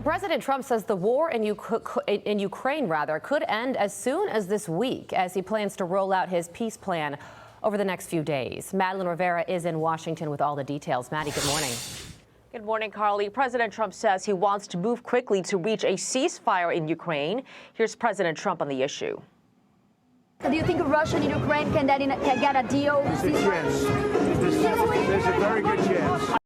President Trump says the war in Ukraine could end as soon as this week, as he plans to roll out his peace plan over the next few days. Madeleine Rivera is in Washington with all the details. Maddie, good morning. Good morning, Carly. President Trump says he wants to move quickly to reach a ceasefire in Ukraine. Here's President Trump on the issue. Do you think Russia and Ukraine can get a deal? There's a chance. There's a very good chance.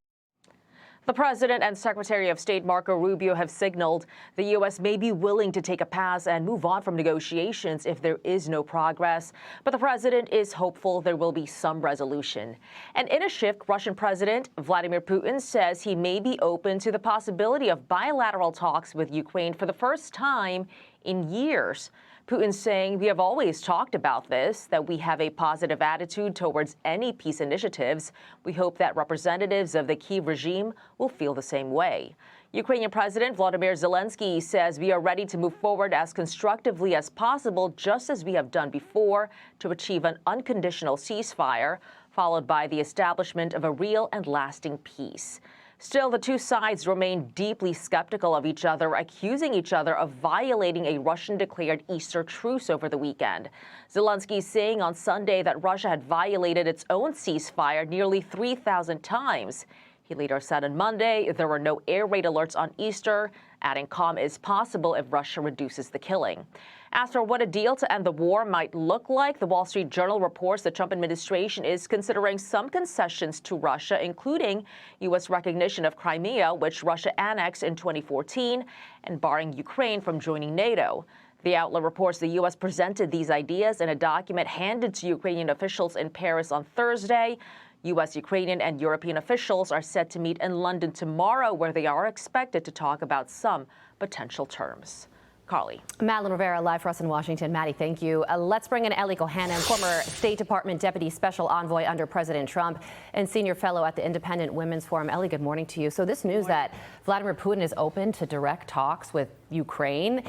The President and Secretary of State Marco Rubio have signaled the U.S. may be willing to take a pass and move on from negotiations if there is no progress. But the President is hopeful there will be some resolution. And in a shift, Russian President Vladimir Putin says he may be open to the possibility of bilateral talks with Ukraine for the first time in years. Putin saying, "We have always talked about this, that we have a positive attitude towards any peace initiatives. We hope that representatives of the Kyiv regime will feel the same way." Ukrainian President Volodymyr Zelensky says we are ready to move forward as constructively as possible, just as we have done before, to achieve an unconditional ceasefire, followed by the establishment of a real and lasting peace. Still, the two sides remain deeply skeptical of each other, accusing each other of violating a Russian-declared Easter truce over the weekend. Zelensky saying on Sunday that Russia had violated its own ceasefire nearly 3,000 times. He later said on Monday there were no air raid alerts on Easter, adding calm is possible if Russia reduces the killing. As for what a deal to end the war might look like, the Wall Street Journal reports the Trump administration is considering some concessions to Russia, including U.S. recognition of Crimea, which Russia annexed in 2014, and barring Ukraine from joining NATO. The outlet reports the U.S. presented these ideas in a document handed to Ukrainian officials in Paris on Thursday. U.S., Ukrainian, and European officials are set to meet in London tomorrow, where they are expected to talk about some potential terms. Carly. Madeleine Rivera live for us in Washington. Maddie, thank you. Let's bring in Ellie Cohanim, former State Department Deputy Special Envoy under President Trump and Senior Fellow at the Independent Women's Forum. Ellie, good morning to you. So this news that Vladimir Putin is open to direct talks with Ukraine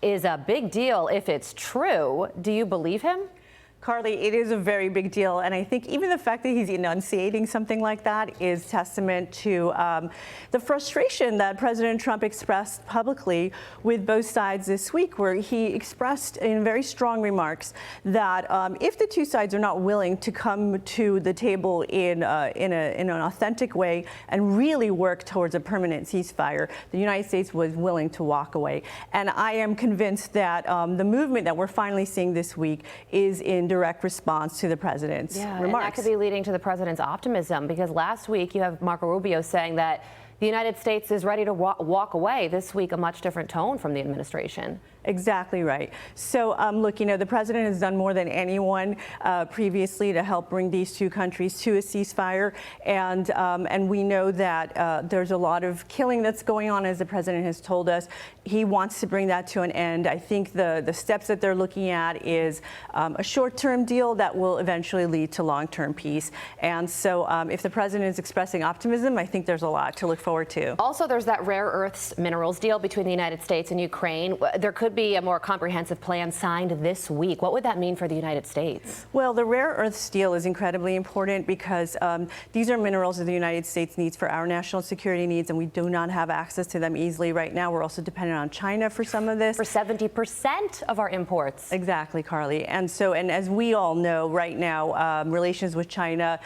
is a big deal if it's true. Do you believe him? Carly, it is a very big deal, and I think even the fact that he's enunciating something like that is testament to the frustration that President Trump expressed publicly with both sides this week, where he expressed in very strong remarks that if the two sides are not willing to come to the table in an authentic way and really work towards a permanent ceasefire, the United States was willing to walk away. And I am convinced that the movement that we're finally seeing this week is in direct response to the president's remarks. And that could be leading to the president's optimism, because last week you have Marco Rubio saying that the United States is ready to walk away. This week, a much different tone from the administration. Exactly right. So, look, the president has done more than anyone previously to help bring these two countries to a ceasefire. And we know that there's a lot of killing that's going on, as the president has told us. He wants to bring that to an end. I think the steps that they're looking at is a short-term deal that will eventually lead to long-term peace. And so if the president is expressing optimism, I think there's a lot to look forward to. Also, there's that rare earths minerals deal between the United States and Ukraine. There could be a more comprehensive plan signed this week. What would that mean for the United States? Well, the rare earths deal is incredibly important because these are minerals that the United States needs for our national security needs, and we do not have access to them easily right now. We're also dependent on China for some of this. For 70% of our imports. Exactly, Carly. And so, and as we all know right now, relations with China,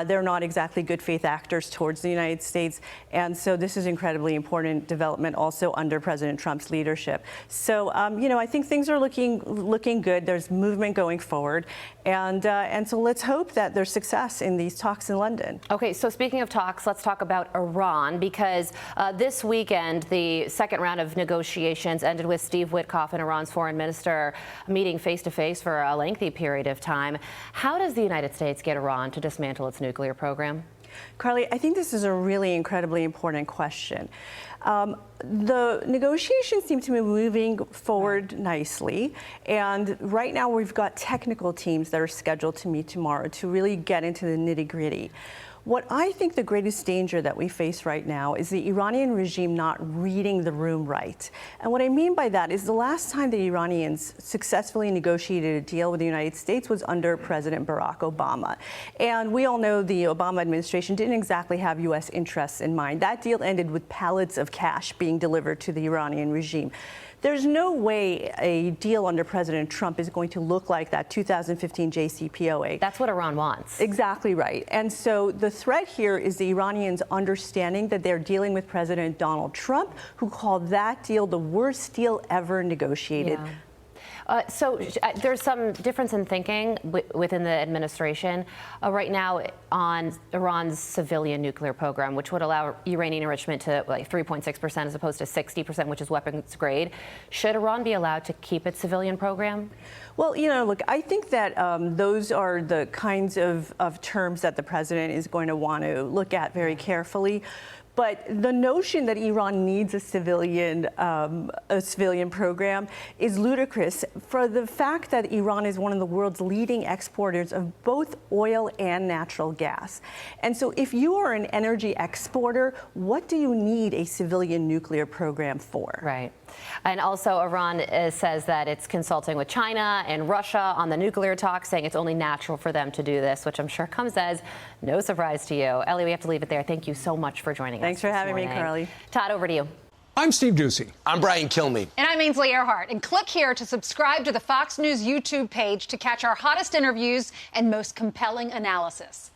they're not exactly good faith actors towards the United States. And so this is incredibly important development also under President Trump's leadership. So, I think things are looking good. There's movement going forward. And so let's hope that there's success in these talks in London. Okay, so speaking of talks, let's talk about Iran, because this weekend, the second round of negotiations ended with Steve Witkoff and Iran's foreign minister meeting face-to-face for a lengthy period of time. How does the United States get Iran to dismantle its nuclear program? Carly, I think this is a really incredibly important question. The negotiations seem to be moving forward nicely, and right now we've got technical teams that are scheduled to meet tomorrow to really get into the nitty-gritty. What I think the greatest danger that we face right now is the Iranian regime not reading the room right. And what I mean by that is the last time the Iranians successfully negotiated a deal with the United States was under President Barack Obama. And we all know the Obama administration didn't exactly have U.S. interests in mind. That deal ended with pallets of cash being delivered to the Iranian regime. There's no way a deal under President Trump is going to look like that 2015 JCPOA. That's what Iran wants. Exactly right. And so the threat here is the Iranians understanding that they're dealing with President Donald Trump, who called that deal the worst deal ever negotiated. Yeah. So there's some difference in thinking within the administration right now on Iran's civilian nuclear program, which would allow uranium enrichment to like 3.6% as opposed to 60%, which is weapons grade. Should Iran be allowed to keep its civilian program? Well, look, I think that those are the kinds of terms that the president is going to want to look at very carefully. But the notion that Iran needs a civilian program is ludicrous for the fact that Iran is one of the world's leading exporters of both oil and natural gas. And so if you are an energy exporter, what do you need a civilian nuclear program for? Right. And also Iran says that it's consulting with China and Russia on the nuclear talks, saying it's only natural for them to do this, which I'm sure comes as no surprise to you. Ellie, we have to leave it there. Thank you so much for joining us. Thanks for having me, Carly. Todd, over to you. I'm Steve Ducey. I'm Brian Kilmeade. And I'm Ainsley Earhart. And click here to subscribe to the Fox News YouTube page to catch our hottest interviews and most compelling analysis.